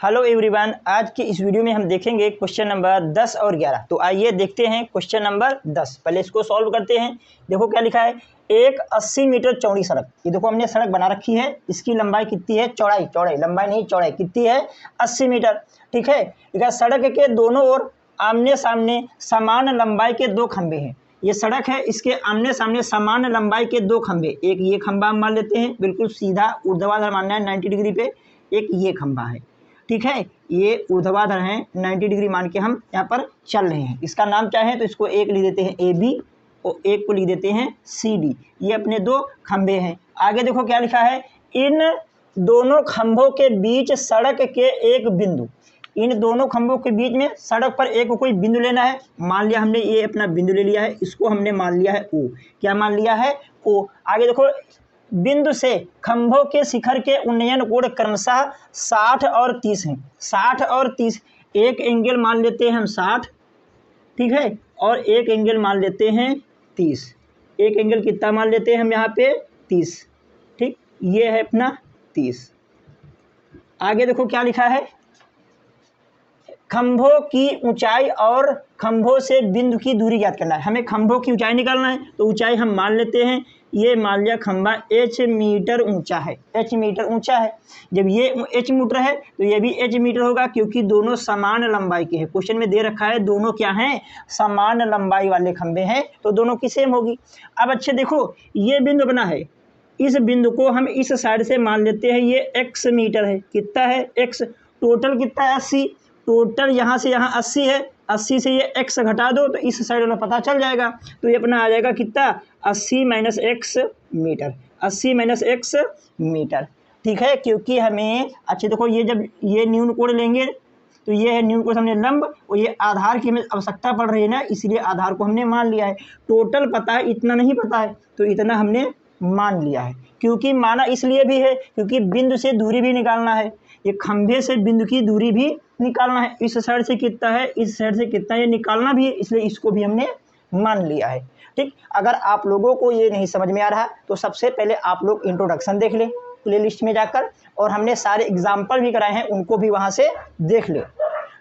Hello everyone, आज की इस वीडियो में हम देखेंगे क्वेश्चन नंबर 10 और 11। तो आइए देखते हैं क्वेश्चन नंबर 10। पहले इसको सॉल्व करते हैं। देखो क्या लिखा है, एक 80 मीटर चौड़ी सड़क। ये देखो हमने सड़क बना रखी है, इसकी लंबाई कितनी है, चौड़ाई लंबाई नहीं चौड़ाई कितनी है, 80 मीटर। ठीक है, लिखा सड़क के दोनों ओर आमने सामने समान लंबाई के दो खंभे हैं। ये सड़क है, इसके आमने सामने समान लंबाई के दो खंभे, एक ये खंभा हम मान लेते हैं बिल्कुल सीधा ऊर्ध्वाधर मानना है 90 डिग्री पे, एक ये खंभा है। ठीक है, ये ऊर्ध्वाधर हैं 90 डिग्री मान के हम यहाँ पर चल रहे हैं। इसका नाम चाहे तो इसको एक लिख देते हैं ए बी और एक को लिख देते हैं सी डी। ये अपने दो खंभे हैं। आगे देखो क्या लिखा है, इन दोनों खंभों के बीच सड़क के एक बिंदु। इन दोनों खंभों के बीच में सड़क पर एक कोई बिंदु लेना है। मान लिया हमने ये अपना बिंदु ले लिया है, इसको हमने मान लिया है ओ। क्या मान लिया है, ओ। आगे देखो, बिंदु से खंभों के शिखर के उन्नयन कोण क्रमशः 60 और 30 हैं। 60 और 30, एक एंगल मान लेते हैं हम 60, ठीक है, और एक एंगल मान लेते हैं 30। एक एंगल कितना मान लेते हैं हम यहाँ पे, 30। ठीक, ये है अपना 30। आगे देखो क्या लिखा है, खंभों की ऊंचाई और खंभों से बिंदु की दूरी ज्ञात करना है। हमें खंभों की ऊंचाई निकालना है, तो ऊंचाई हम मान लेते हैं, ये मान लिया खंभा h मीटर ऊंचा है, h मीटर ऊंचा है। जब ये h मीटर है तो ये भी h मीटर होगा, क्योंकि दोनों समान लंबाई के हैं। क्वेश्चन में दे रखा है दोनों क्या हैं, समान लंबाई वाले खंभे हैं, तो दोनों की सेम होगी। अब अच्छे देखो, ये बिंदु बना है, इस बिंदु को हम इस साइड से मान लेते हैं, ये x मीटर है। कितना है, x। टोटल कितना है, 80। टोटल यहाँ से यहाँ 80 है, 80 से ये x घटा दो तो इस साइड वाला पता चल जाएगा। तो ये अपना आ जाएगा कितना, 80 minus x metre, 80 minus x metre. ठीक है, क्योंकि हमें अच्छे देखो, ये जब ये न्यून कोण लेंगे तो ये है न्यून कोण हमने लंब, और ये आधार की हमें आवश्यकता पड़ रही है ना, इसलिए आधार को हमने मान लिया है। टोटल पता है, इतना नहीं पता है, तो इतना हमने मान लिया है। क्योंकि माना इसलिए भी है क्योंकि बिंदु से दूरी भी निकालना है, ये खंभे से बिंदु की दूरी भी निकालना है। इस साइड से कितना है, इस साइड से कितना, ये निकालना भी है, इसलिए इसको भी हमने मान लिया है। ठीक, अगर आप लोगों को ये नहीं समझ में आ रहा तो सबसे पहले आप लोग इंट्रोडक्शन देख लें प्लेलिस्ट में जाकर, और हमने सारे एग्जाम्पल भी कराए हैं, उनको भी वहाँ से देख लें।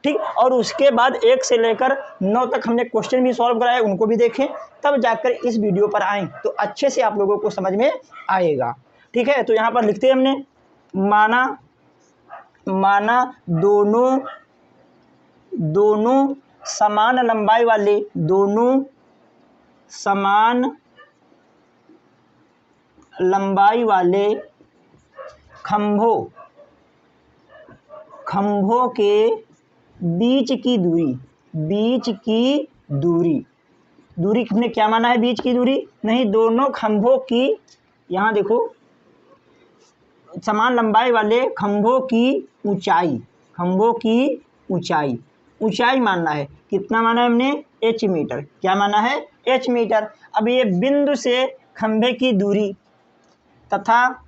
ठीक, और उसके बाद 1 से लेकर 9 तक हमने क्वेश्चन भी सॉल्व कराए, उनको भी देखें, तब जाकर इस वीडियो पर आएँ तो अच्छे से आप लोगों को समझ में आएगा। ठीक है, तो यहाँ पर लिखते हैं हमने, माना दोनों समान लंबाई वाले, दोनों समान लंबाई वाले खंभों के बीच की दूरी हमने क्या माना है, बीच की दूरी नहीं, दोनों खंभों की, यहाँ देखो, समान लंबाई वाले खंभों की ऊंचाई मानना है। कितना माना है हमने, h मीटर। क्या माना है, h मीटर। अब ये बिंदु से खंभे की दूरी तथा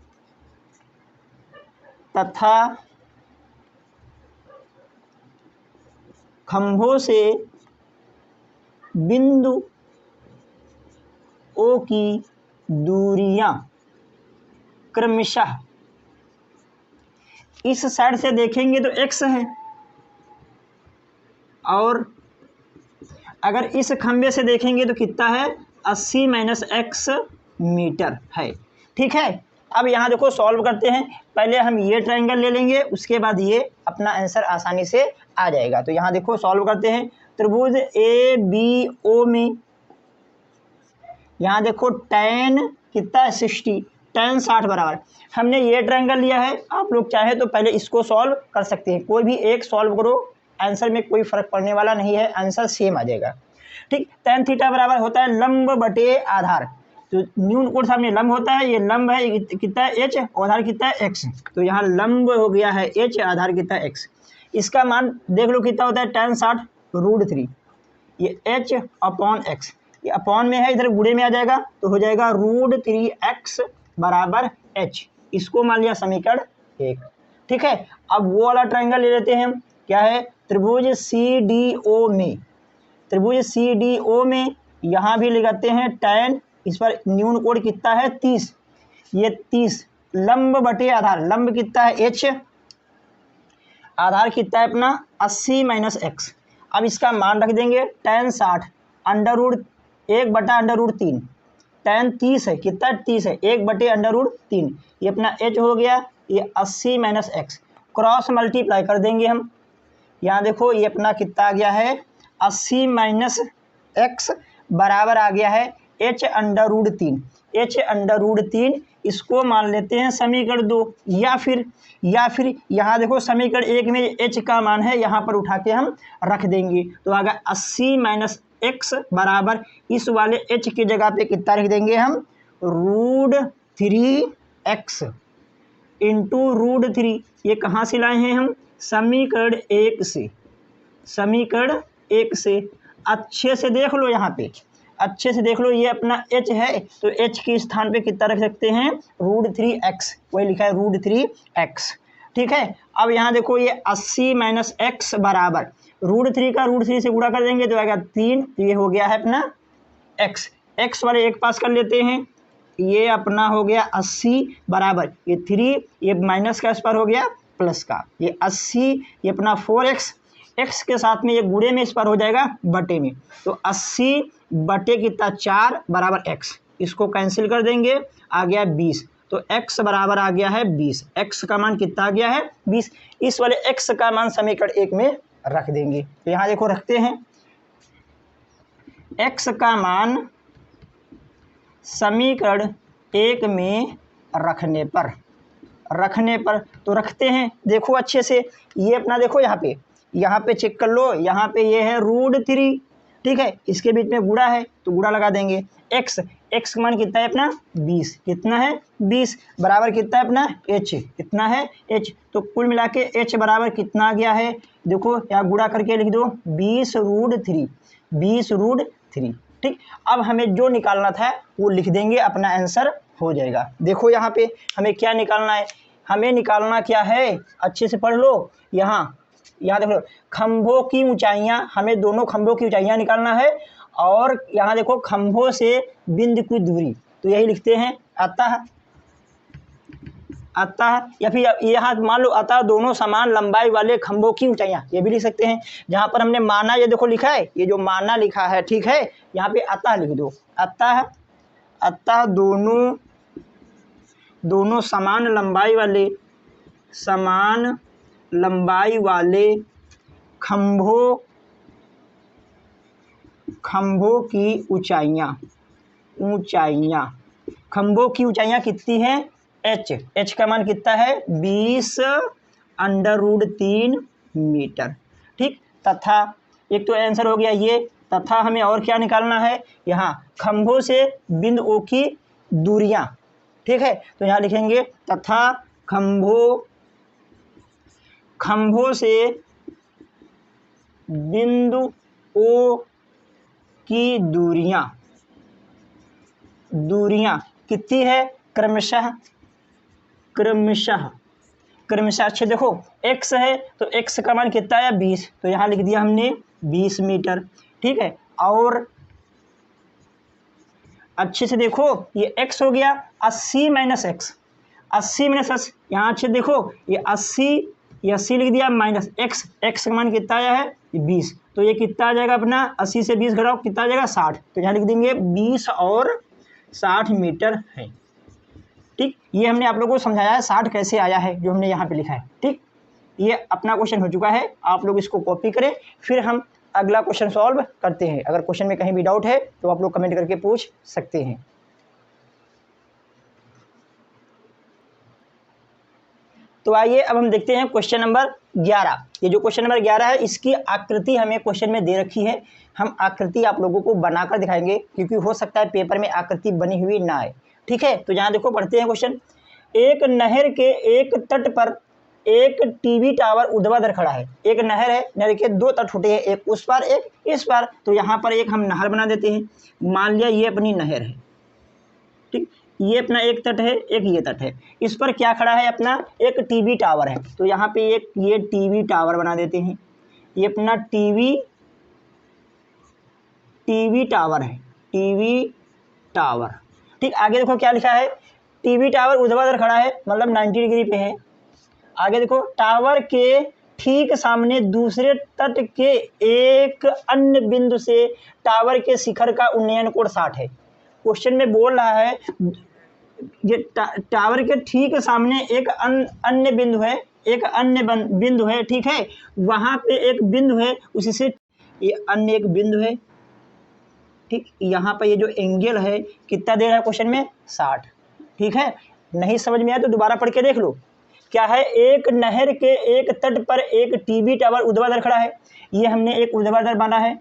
खंभों से बिंदु O की दूरियां क्रमशः, इस साइड से देखेंगे तो x है, और अगर इस खंभे से देखेंगे तो कितना है, 80 माइनस x मीटर है। ठीक है, अब यहाँ देखो सॉल्व करते हैं। पहले हम ये ट्रायंगल ले लेंगे, उसके बाद ये अपना आंसर आसानी से आ जाएगा। तो यहाँ देखो सॉल्व करते हैं। त्रिभुज ए बी ओ में यहाँ देखो tan कितना है, 60, tan 60 बराबर, हमने ये ट्रायंगल लिया है। आप लोग चाहे तो पहले इसको सॉल्व कर सकते हैं, कोई भी एक सॉल्व करो, आंसर में कोई फर्क पड़ने वाला नहीं है, आंसर सेम आ जाएगा। ठीक, tan थीटा बराबर होता है लंब बटे आधार। तो न्यून कोण सामने लंब होता है, ये लंब है, कितना है h, आधार कितना है x। तो यहाँ लंब हो गया है h, आधार कितना है x। इसका मान देख लो कितना होता है, tan 60 √3, ये h अपॉन x, ये अपॉन में है, इधर गुणे में आ जाएगा, तो हो जाएगा √3x बराबर h। इसको मान लिया समीकरण 1। ठीक है, अब वो वाला ट्रायंगल ले लेते हैं हम, क्या है, त्रिभुज CDO में यहाँ भी लगाते हैं tan, इस पर न्यून कोण कितना है, 30, ये 30 लंब बटे आधार, लंब कितना है h, आधार कितना है अपना 80 माइनस एक्स। अब इसका मान रख देंगे tan 60 √1/√3। tan 30 है, कितना 30 है, 1/√3। ये अपना h हो गया, ये 80 माइनस एक्स। क्रॉस मल्टीप्लाई कर देंगे हम। यहाँ देखो ये अपना कितना आ गया है 80 माइनस एक्स बराबर आ गया है h√3। h√3 इसको मान लेते हैं समीकरण 2, या फिर यहाँ देखो समीकरण 1 में h का मान है, यहाँ पर उठा के हम रख देंगे। तो आ गया 80 माइनस एक्स बराबर इस वाले h की जगह पे कितना रख देंगे हम √3x इंटू √3। ये कहाँ से लाए हैं हम समीकरण 1 से। समीकरण 1 से अच्छे से देख लो, यहाँ पे अच्छे से देख लो, ये अपना h है तो h के स्थान पे कितना रख सकते हैं √3x, वही लिखा है √3x। ठीक है। अब यहाँ देखो ये 80 माइनस एक्स बराबर √3 का √3 से गुणा कर देंगे तो आएगा 3। तो ये हो गया है अपना x वाले एक पास कर लेते हैं। ये अपना हो गया 80 बराबर ये 3, ये माइनस का इस पर हो गया प्लस का, ये 80, ये अपना 4x, x के साथ में ये गुणे में इस पर हो जाएगा बटे में। तो 80 बटे कितना 4 बराबर x, इसको कैंसिल कर देंगे, आ गया 20। तो x बराबर आ गया है 20। x का मान कितना आ गया है 20। इस वाले x का मान समीकरण 1 में रख देंगे। तो यहाँ देखो रखते हैं x का मान समीकरण 1 में रखने पर तो रखते हैं। देखो अच्छे से, ये अपना देखो यहाँ पे चेक कर लो, यहाँ पे ये है √3। ठीक है, इसके बीच में गुणा है तो गुणा लगा देंगे। x का मान कितना है अपना 20, कितना है 20 बराबर कितना है अपना h, कितना है h। तो कुल मिला के h बराबर कितना आ गया है, देखो यहाँ गुणा करके लिख दो 20√3। ठीक, अब हमें जो निकालना था वो लिख देंगे, अपना आंसर हो जाएगा। देखो यहाँ पे हमें क्या निकालना है, हमें निकालना क्या है, अच्छे से पढ़ लो। यहाँ देखो खंभों की ऊंचाइयाँ, हमें दोनों खंभों की ऊंचाइयाँ निकालना है। और यहाँ देखो खंभों से बिंदु की दूरी, तो यही लिखते हैं अतः या फिर यहाँ मान लो अतः दोनों समान लंबाई वाले खंभों की ऊंचाइयाँ, ये भी लिख सकते हैं। जहाँ पर हमने माना, ये देखो लिखा है, ये जो माना लिखा है, ठीक है, यहाँ पे अतः लिख दो। अतः दोनों समान लंबाई वाले खंभों की ऊंचाइयाँ खंभों की ऊंचाइयाँ कितनी हैं h का मान कितना है 20√3 मीटर। ठीक, तथा एक तो आंसर हो गया ये। तथा हमें और क्या निकालना है, यहाँ खंभों से बिंदुओं की दूरियां। ठीक है, तो यहाँ लिखेंगे तथा खंभों से बिंदुओं की दूरियां कितनी है, क्रमशः। अच्छा देखो x है तो x का मान कितना है 20, तो यहाँ लिख दिया हमने 20 मीटर। ठीक है, और अच्छे से देखो ये x हो गया 80 माइनस एक्स, यहाँ अच्छे देखो ये 80 लिख दिया माइनस x का मान कितना आया है 20, तो ये कितना आ जाएगा अपना 80 से 20 घटाओ कितना आ जाएगा 60, तो यहाँ लिख देंगे 20 और 60 मीटर है। ठीक, ये हमने आप लोगों को समझाया है 60 कैसे आया है, जो हमने यहाँ पे लिखा है। ठीक, ये अपना क्वेश्चन हो चुका है, आप लोग इसको कॉपी करें, फिर हम अगला क्वेश्चन सॉल्व करते हैं। अगर क्वेश्चन में कहीं भी डाउट है तो आप लोग कमेंट करके पूछ सकते हैं। तो आइए अब हम देखते हैं क्वेश्चन नंबर 11। ये जो क्वेश्चन नंबर 11 है, इसकी आकृति हमें क्वेश्चन में दे रखी है। हम आकृति आप लोगों को बनाकर दिखाएंगे, क्योंकि हो सकता है पेपर में आकृति बनी हुई ना आए। ठीक है, तो यहाँ देखो पढ़ते हैं क्वेश्चन। एक नहर के एक तट पर एक टीवी टावर ऊर्ध्वाधर खड़ा है। एक नहर है, नहर के दो तट होते हैं, एक उस पार एक इस पार, तो यहाँ पर एक हम नहर बना देते हैं। मान लिया ये अपनी नहर है। ठीक, ये अपना एक तट है, एक ये तट है, इस पर क्या खड़ा है अपना एक टीवी टावर है, तो यहाँ पे एक ये टीवी टावर बना देते हैं। ये अपना टीवी टावर है, टीवी टावर। ठीक, आगे देखो क्या लिखा है, टीवी टावर ऊर्ध्वाधर खड़ा है, मतलब 90 डिग्री पे है। आगे देखो टावर के ठीक सामने दूसरे तट के एक अन्य बिंदु से टावर के शिखर का उन्नयन कोण 60 है। क्वेश्चन में बोल रहा है ये टावर के ठीक सामने एक अन्य बिंदु है, एक अन्य बिंदु है, ठीक है, वहां पे एक बिंदु है, उससे ये अन्य एक बिंदु है, ठीक, यहाँ पर ये जो एंगल है कितना दे रहा है क्वेश्चन में 60, ठीक है। नहीं समझ में आया तो दोबारा पढ़ के देख लो। क्या है, एक नहर के एक तट पर एक टीवी टावर ऊर्ध्वाधर खड़ा है। ये हमने एक ऊर्ध्वाधर बना है,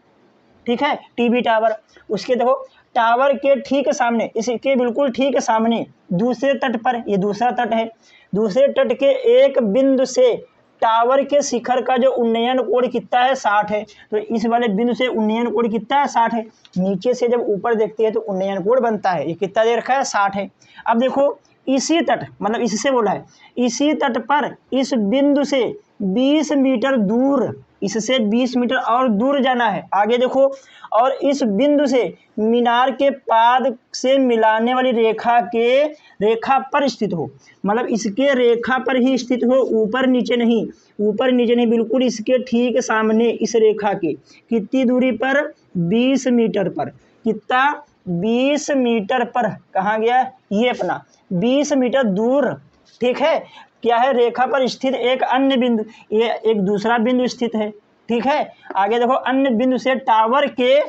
ठीक है, टीवी टावर। उसके देखो टावर के ठीक सामने, इसके बिल्कुल ठीक सामने दूसरे तट पर, ये दूसरा तट है, दूसरे तट के एक बिंदु से टावर के शिखर का जो उन्नयन कोण कितना है 60 है। तो इस वाले बिंदु से उन्नयन कोण कितना है 60 है। नीचे से जब ऊपर देखते हैं तो उन्नयन कोण बनता है, ये कितना दे रखा है 60 है। अब देखो इसी तट, मतलब इससे बोला है, इसी तट पर इस बिंदु से 20 मीटर दूर, इससे 20 मीटर और दूर जाना है। आगे देखो, और इस बिंदु से मीनार के पाद से मिलाने वाली रेखा पर स्थित हो, मतलब इसके रेखा पर ही स्थित हो, ऊपर नीचे नहीं, ऊपर नीचे नहीं, बिल्कुल इसके ठीक सामने इस रेखा के कितनी दूरी पर, 20 मीटर पर। कितना, 20 मीटर पर। कहाँ गया ये अपना 20 मीटर दूर, ठीक है। क्या है, रेखा पर स्थित एक अन्य बिंदु, ये एक दूसरा बिंदु स्थित है, ठीक है। आगे देखो, अन्य बिंदु से टावर के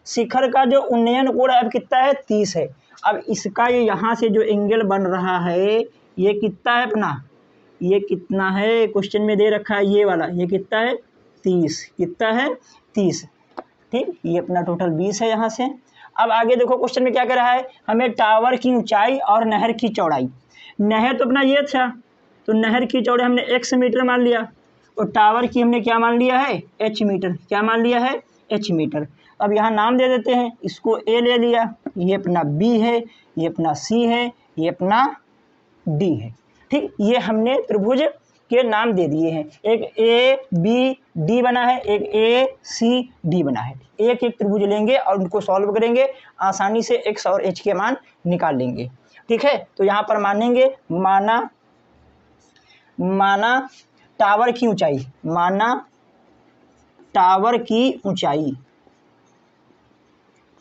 शिखर का जो उन्नयन कोण अब कितना है 30 है। अब इसका ये यहाँ से जो एंगल बन रहा है ये कितना है अपना, ये कितना है क्वेश्चन में दे रखा है, ये वाला, ये कितना है 30, कितना है 30, ठीक। ये अपना टोटल 20 है यहाँ से। अब आगे देखो क्वेश्चन में क्या कह रहा है, हमें टावर की ऊंचाई और नहर की चौड़ाई। नहर तो अपना ये था, तो नहर की चौड़ाई हमने x मीटर मान लिया, और टावर की हमने क्या मान लिया है h मीटर, क्या मान लिया है h मीटर। अब यहाँ नाम दे देते हैं, इसको a ले लिया, ये अपना b है, ये अपना c है, ये अपना d है, ठीक। ये हमने त्रिभुज के नाम दे दिए हैं, एक a b d बना है, एक a c d बना है। एक एक त्रिभुज लेंगे और उनको सॉल्व करेंगे, आसानी से x और h के मान निकाल लेंगे, ठीक है। तो यहाँ पर मानेंगे, माना टावर की ऊंचाई, माना टावर की ऊंचाई,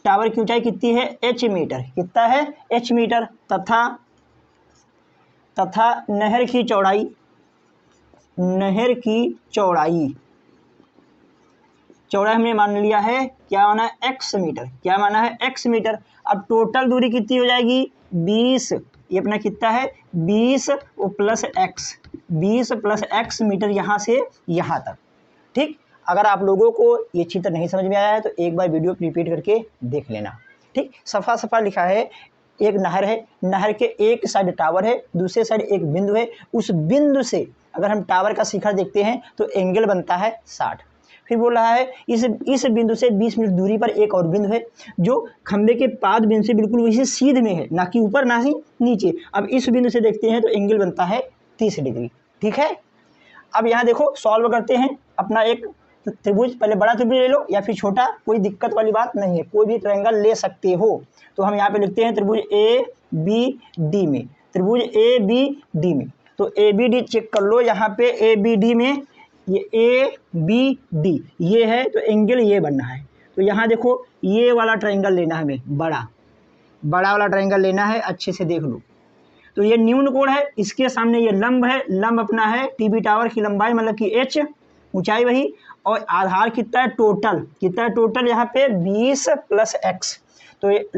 टावर की ऊंचाई कितनी है h मीटर, कितना है h मीटर, तथा नहर की चौड़ाई, नहर की चौड़ाई, चौड़ाई हमने मान लिया है, क्या माना है x मीटर, क्या माना है x मीटर। अब टोटल दूरी कितनी हो जाएगी 20, ये अपना कितना है 20 plus x, 20 plus x metre यहाँ से यहाँ तक, ठीक। अगर आप लोगों को ये चित्र नहीं समझ में आया है तो एक बार वीडियो रिपीट करके देख लेना, ठीक। सफा सफा लिखा है, एक नहर है, नहर के एक साइड टावर है, दूसरे साइड एक बिंदु है, उस बिंदु से अगर हम टावर का शिखर देखते हैं तो एंगल बनता है 60। फिर बोल रहा है इस बिंदु से 20 मीटर दूरी पर एक और बिंदु है जो खंबे के पाद बिंदु से बिल्कुल वैसे सीध में है, ना कि ऊपर ना ही नीचे। अब इस बिंदु से देखते हैं तो एंगल बनता है 30 डिग्री, ठीक है। अब यहाँ देखो सॉल्व करते हैं अपना एक त्रिभुज, पहले बड़ा त्रिभुज ले लो या फिर छोटा, कोई दिक्कत वाली बात नहीं है, कोई भी ट्रायंगल ले सकते हो। तो हम यहाँ पे लिखते हैं त्रिभुज ए बी डी में, त्रिभुज ए बी डी में। तो ए बी डी चेक कर लो, यहाँ पे ए बी डी में ये ए बी डी ये है, तो एंगल ये बनना है। तो यहाँ देखो ये वाला ट्रायंगल लेना है हमें, बड़ा वाला ट्रायंगल लेना है, अच्छे से देख लो। तो ये न्यून कोण है, इसके सामने ये लंब है, लंब अपना है टीवी टावर की लंबाई मतलब कि h, ऊंचाई वही, और आधार कितना है टोटल, कितना है टोटल यहाँ पे 20 प्लस x। तो ये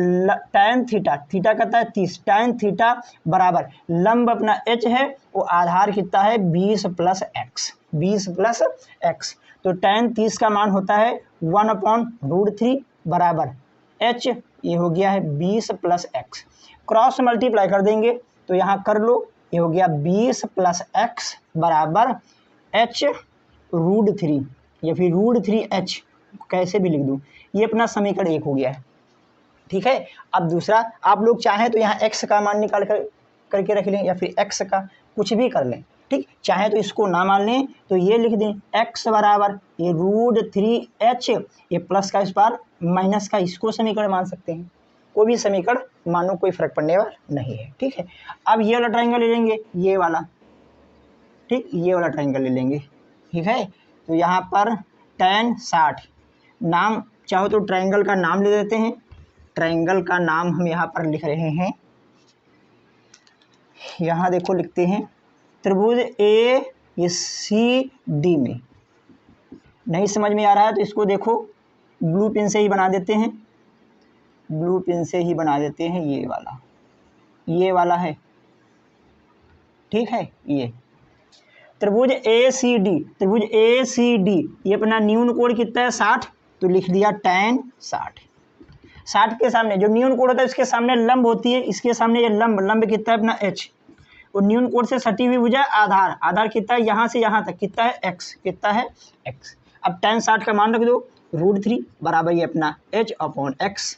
tan थीटा, थीटा कहता है 30, tan थीटा बराबर लंब अपना h है, वो आधार कितना है 20 प्लस x, 20 प्लस x। तो tan 30 का मान होता है 1/√3 बराबर h, ये हो गया है 20 प्लस x। क्रॉस मल्टीप्लाई कर देंगे तो यहाँ कर लो, ये हो गया 20 प्लस x बराबर h√3 या फिर √3h, कैसे भी लिख दूँ। ये अपना समीकरण 1 हो गया है, ठीक है। अब दूसरा, आप लोग चाहें तो यहाँ x का मान निकाल करके रख लें या फिर x का कुछ भी कर लें, ठीक। चाहे तो इसको ना मान लें तो ये लिख दें x बराबर ये √3h, ये प्लस का इस बार माइनस का, इसको समीकरण मान सकते हैं, कोई भी समीकरण मानो, कोई फर्क पड़ने वाला नहीं है, ठीक है। अब ये वाला ट्रायंगल ले लेंगे, ये वाला, ठीक, ये वाला ट्रायंगल ले लेंगे, ठीक है। तो यहाँ पर tan 60, नाम चाहो तो ट्रायंगल का नाम ले देते हैं, ट्रायंगल का नाम हम यहाँ पर लिख रहे हैं, यहाँ देखो लिखते हैं त्रिभुज ACD में। नहीं समझ में आ रहा है तो इसको देखो ब्लू पेन से ही बना देते हैं, ब्लू पेन से ही बना देते हैं, ये वाला है, ठीक है। ये त्रिभुज ACD ये अपना न्यून कोण कितना है 60, तो लिख दिया tan 60। 60 के सामने जो न्यून कोण होता है उसके सामने लंब होती है, इसके सामने ये लंब कितना है अपना h, और न्यून कोण से सटी हुई भुजा आधार कितना है यहाँ से यहाँ तक कितना है x। अब tan 60 का मान रख दो √3 बराबर ये अपना h/x,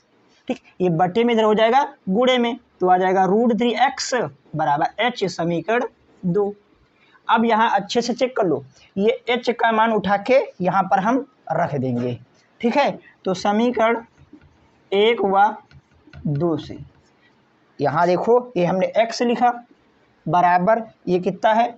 ठीक। ये बटे में इधर हो जाएगा गुणे में, तो आ जाएगा √3x बराबर h, समीकरण 2। अब यहाँ अच्छे से चेक कर लो, ये h का मान उठा के यहाँ पर हम रख देंगे, ठीक है। तो समीकरण 1 व 2 से यहाँ देखो ये हमने x लिखा बराबर ये कितना है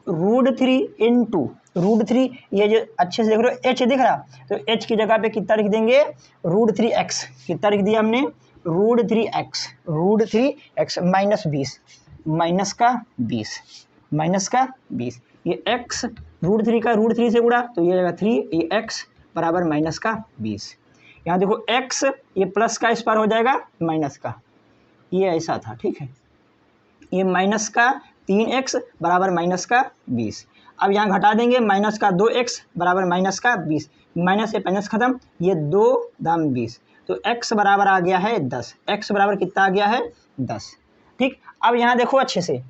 √3 इंटू √3, ये जो अच्छे से देख रहे हो h दिख रहा, तो h की जगह पे कितना लिख देंगे √3x, कितना लिख दिया हमने √3x माइनस 20, माइनस का 20, ये x √3 का √3 से गुणा तो ये जगह 3, ये x बराबर माइनस का 20। यहाँ देखो x ये प्लस का इस पार हो जाएगा माइनस का, ये ऐसा था, ठीक है। ये माइनस का 3x बराबर माइनस का 20। अब यहाँ घटा देंगे माइनस का 2x बराबर माइनस का 20, माइनस से माइनस खत्म, ये 2 दाम 20, तो x बराबर आ गया है 10, x बराबर कितना आ गया है 10, ठीक। अब यहाँ देखो अच्छे से,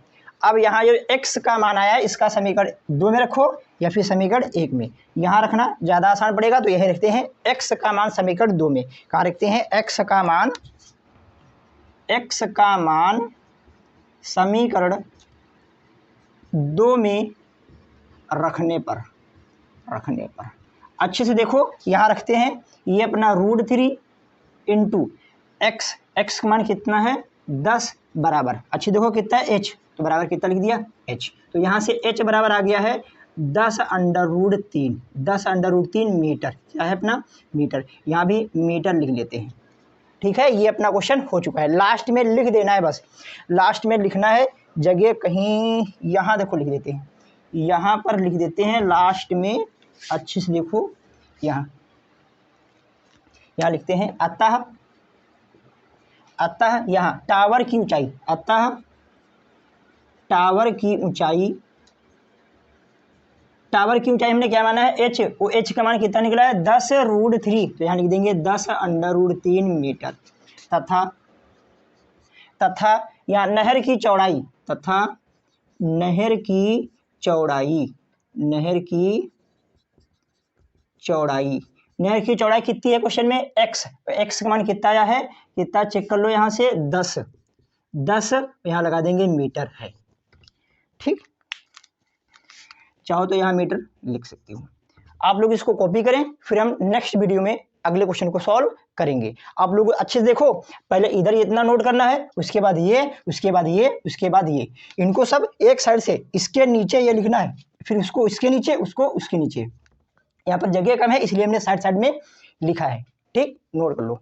अब यहाँ जो x का मान आया है इसका समीकरण 2 में रखो या फिर समीकरण 1 में, यहाँ रखना ज़्यादा आसान पड़ेगा, तो यही रखते हैं x का मान समीकरण 2 में। कहाँ रखते हैं x का मान समीकरण 2 में रखने पर अच्छे से देखो यहाँ रखते हैं, ये अपना √3 इंटू x का मान कितना है 10 बराबर, अच्छी देखो कितना है h, तो बराबर कितना लिख दिया h, तो यहाँ से h बराबर आ गया है 10√3 मीटर, क्या है अपना मीटर, यहाँ भी मीटर लिख लेते हैं, ठीक है। ये अपना क्वेश्चन हो चुका है, लास्ट में लिख देना है, बस लास्ट में लिखना है, जगह कहीं यहाँ देखो लिख देते हैं, यहाँ पर लिख देते हैं लास्ट में, अच्छे से देखो यहाँ लिखते हैं अतः यहाँ टावर की ऊंचाई, अतः टावर की ऊंचाई हमने क्या माना है h, वो h का मान कितना निकला है 10√3, तो यहाँ लिख देंगे 10√3 मीटर, तथा यहाँ नहर की चौड़ाई कितनी है क्वेश्चन में x का मान कितना आया है, कितना चेक कर लो यहाँ से 10 यहाँ लगा देंगे मीटर है, ठीक। चाहो तो यहाँ मीटर लिख सकती हूँ। आप लोग इसको कॉपी करें, फिर हम नेक्स्ट वीडियो में अगले क्वेश्चन को सॉल्व करेंगे। आप लोग अच्छे से देखो, पहले इधर इतना नोट करना है, उसके बाद ये, उसके बाद ये, उसके बाद ये, इनको सब एक साइड से इसके नीचे ये लिखना है, फिर उसको इसके नीचे, उसको उसके नीचे। यहाँ पर जगह कम है इसलिए हमने साइड में लिखा है, ठीक, नोट कर लो।